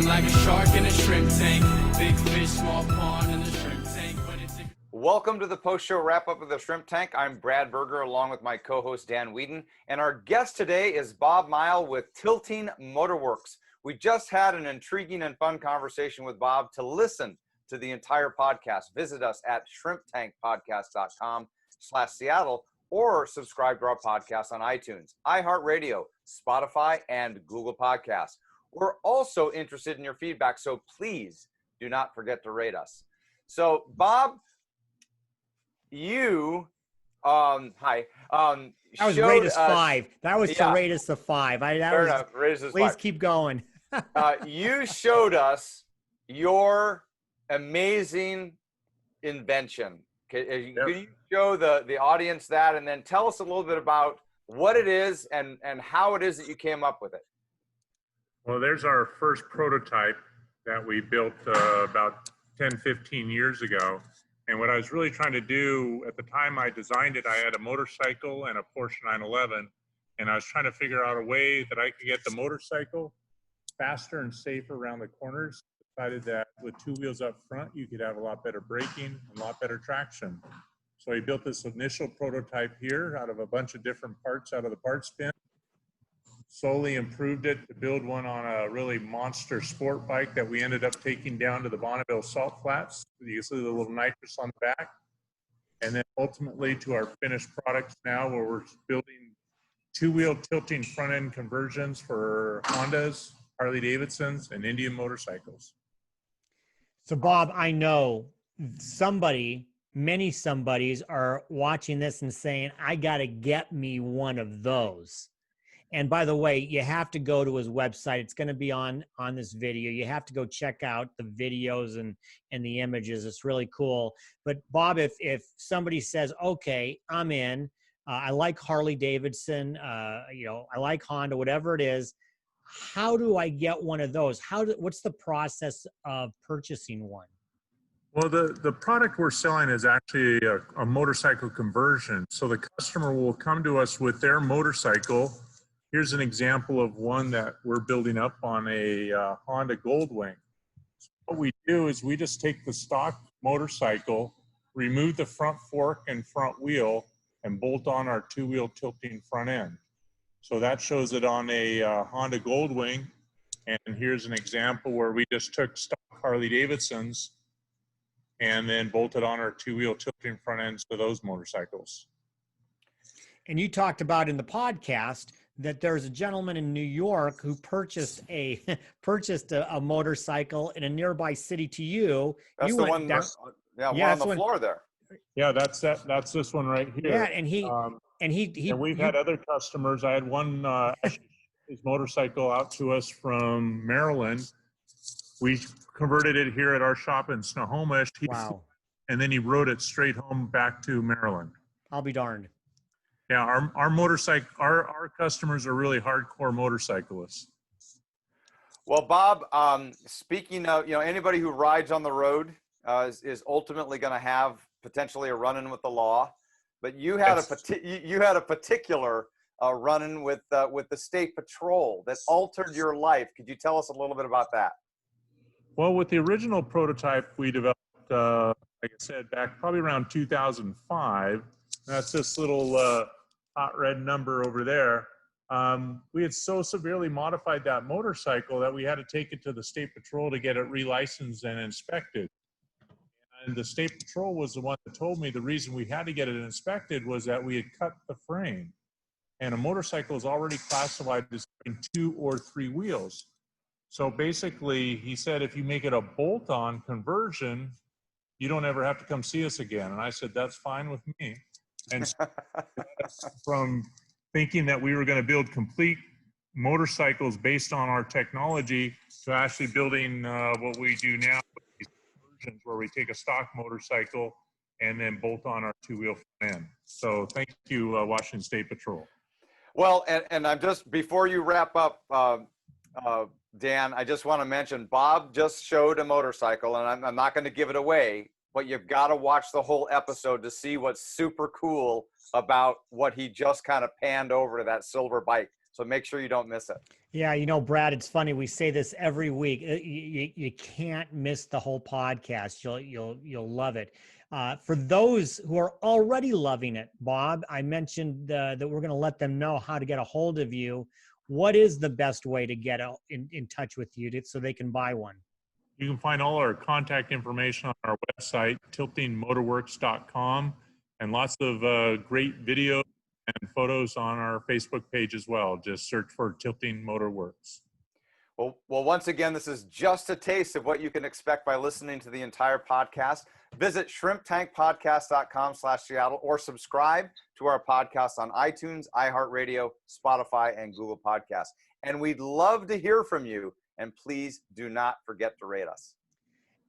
Swimming like a shark in a shrimp tank. Big fish, small pond in the shrimp tank. Welcome to the post-show wrap-up of the Shrimp Tank. I'm Brad Berger along with my co-host Dan Whedon. And our guest today is Bob Mighell with Tilting Motorworks. We just had an intriguing and fun conversation with Bob. To listen to the entire podcast, visit us at shrimptankpodcast.com/Seattle or subscribe to our podcast on iTunes, iHeartRadio, Spotify, and Google Podcasts. We're also interested in your feedback, so please do not forget to rate us. So, Bob, you, hi. That was rate us 5. That was to rate us a 5. Fair enough. Rate us please 5. Keep going. You showed us your amazing invention. Can you show the audience that, and then tell us a little bit about what it is and how it is that you came up with it? Well, there's our first prototype that we built about 10, 15 years ago. And what I was really trying to do at the time I designed it, I had a motorcycle and a Porsche 911, and I was trying to figure out a way that I could get the motorcycle faster and safer around the corners. Decided that with 2 wheels up front, you could have a lot better braking and a lot better traction. So I built this initial prototype here out of a bunch of different parts out of the parts bin. Slowly improved it to build one on a really monster sport bike that we ended up taking down to the Bonneville Salt Flats. You can see the little nitrous on the back. And then ultimately to our finished products now, where we're building 2-wheel tilting front end conversions for Hondas, Harley Davidsons, and Indian motorcycles. So Bob, I know many somebodies are watching this and saying, I got to get me one of those. And by the way, you have to go to his website. It's going to be on this video. You have to go check out the videos and the images. It's really cool. But Bob, if somebody says, okay, I'm in, I like Harley Davidson, I like Honda, whatever it is, how do I get one of those? What's the process of purchasing one? Well, the product we're selling is actually a motorcycle conversion. So the customer will come to us with their motorcycle. Here's an example of one that we're building up on a Honda Goldwing. So what we do is we just take the stock motorcycle, remove the front fork and front wheel, and bolt on our 2-wheel tilting front end. So that shows it on a Honda Goldwing. And here's an example where we just took stock Harley Davidsons and then bolted on our 2-wheel tilting front ends to those motorcycles. And you talked about in the podcast that there's a gentleman in New York who purchased a motorcycle in a nearby city to you. That's the one. One on the floor there. Yeah, that's this one right here. Yeah, and we've had other customers. I had one his motorcycle out to us from Maryland. We converted it here at our shop in Snohomish. Wow! And then he rode it straight home back to Maryland. I'll be darned. Yeah, our customers are really hardcore motorcyclists. Well, Bob, speaking of, anybody who rides on the road is ultimately going to have potentially a run-in with the law. But you had a particular run-in with the state patrol that altered your life. Could you tell us a little bit about that? Well, with the original prototype we developed, like I said, back probably around 2005. That's this little hot red number over there. We had so severely modified that motorcycle that we had to take it to the state patrol to get it relicensed and inspected. And the state patrol was the one that told me the reason we had to get it inspected was that we had cut the frame. And a motorcycle is already classified as 2 or 3 wheels. So basically, he said, if you make it a bolt-on conversion, you don't ever have to come see us again. And I said, that's fine with me. And so from thinking that we were going to build complete motorcycles based on our technology to actually building what we do now, these conversions where we take a stock motorcycle and then bolt on our 2-wheel front end. So thank you, Washington State Patrol. Well, and I'm just, before you wrap up, Dan, I just want to mention, Bob just showed a motorcycle, and I'm not going to give it away, but you've got to watch the whole episode to see what's super cool about what he just kind of panned over to that silver bike. So make sure you don't miss it. Yeah, you know, Brad, it's funny. We say this every week. You can't miss the whole podcast. You'll love it. For those who are already loving it, Bob, I mentioned that we're going to let them know how to get a hold of you. What is the best way to get in touch with you so they can buy one? You can find all our contact information on our website, tiltingmotorworks.com, and lots of great videos and photos on our Facebook page as well. Just search for Tilting Motorworks. Well, once again, this is just a taste of what you can expect by listening to the entire podcast. Visit shrimptankpodcast.com/Seattle or subscribe to our podcast on iTunes, iHeartRadio, Spotify, and Google Podcasts. And we'd love to hear from you. And please do not forget to rate us.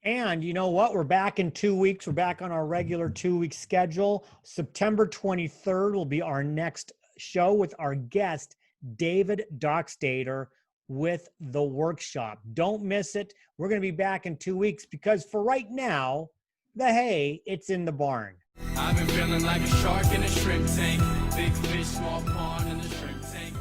And you know what? We're back in 2 weeks. We're back on our regular 2-week schedule. September 23rd will be our next show with our guest, David Dockstader, with The Workshop. Don't miss it. We're going to be back in 2 weeks because for right now, the hay, it's in the barn. I've been feeling like a shark in a shrimp tank. Big fish, small pond in the shrimp tank.